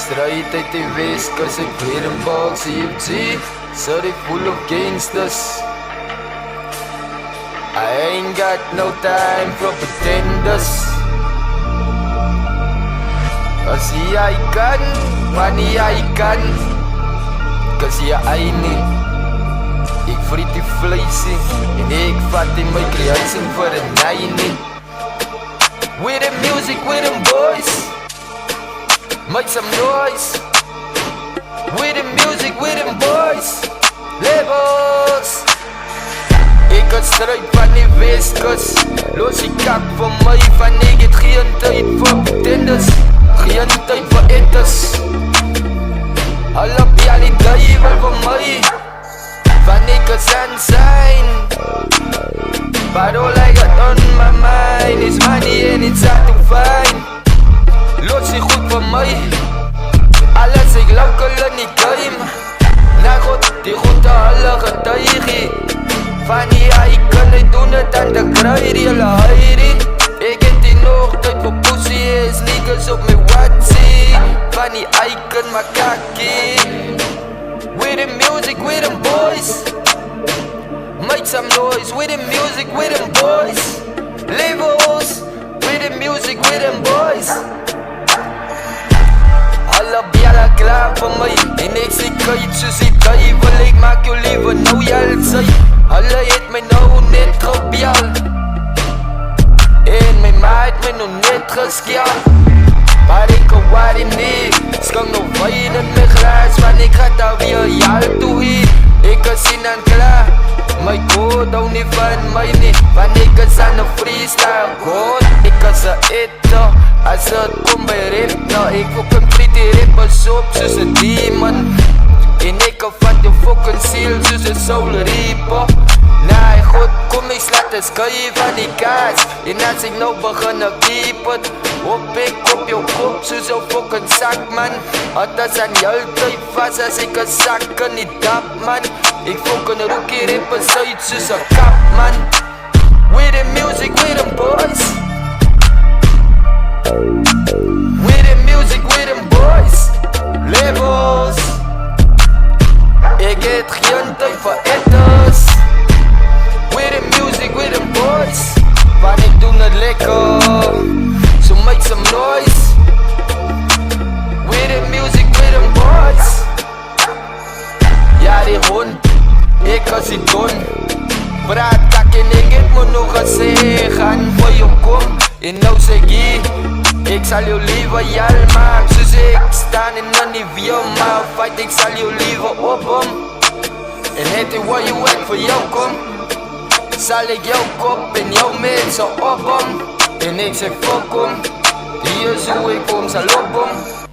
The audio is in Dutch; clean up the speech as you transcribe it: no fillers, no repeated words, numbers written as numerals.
strijd uit die Westkust, ek weer in Box CFG, city full of gangsters. I ain't got no time for pretenders. As jy kan, wanneer jy kan, kas jy nie. Ek vriet die vleisie, en ek vat in my creation vir een nie. With the music, with them boys, make some noise. With the music, with them boys, labels. Ek het strijd van die Westkust, los die kak van my, van ek het geen tyd vir pretenders, geen tyd vir etters. Al op jy die duivel van my, van ek het sunshine. But all I got on my mind is money and it's hard to find. Los die goed van my, alles ek local in die game. Na God, die goede alle getuigie. Van die icon, hy doen het aan de kruid, die hele heirie. Ek het die nog tyd vir pussy, is niggas op my watsie. Van die icon, my kakkie. With the music, with them boys, make some noise. With the music, with them boys, labels. With the music, with them boys. Alle bjelle klaar vir my, en ek sê kuit soos die duivel. Ek maak jou liever nou jy sê. Alle het my nou net gebel, en my ma het my nou net geskel. Maar ek kan worry nie, skang nou wijn in my glas, want ek gaat alweer jaar toe hier. Ek is sien en klaar, my god hou nie van my nie, want ek is aan een freestyle god. Ek is een etter, as het kom by rap, nou ek fucking vriet die rappers op soos een demon. En ek vat jou fucking ziel soos een soul reaper. Nee God, kom ek slaat een skui van die kaas, en as ek nou begin ek keep het, op ek op jou kop soos een fucking sak man. Het is aan jou tyd vast as ek een sak in die dap man. Ek fucking rookie rappers uit soos een kap man. With the music, with them boys, with the music, with them boys, labels. Ek het geen tyd vir etters. With the music, with them boys, want ek doen het lekker, so make some noise. With the music, with them boys. Ja die hond, ek is die don. Praat tak en ek het my nog gesê, gaan vir jou kom, en nou sê ek sal jou liever jal maak, soos ek staan en in die wiel, maar fight ek sal jou liever opom. En het die waar jou ek vir jou kom, sal ek jou kop en jou mense opom. En ek sê fuck om, die is hoe ek vir hom sal opom.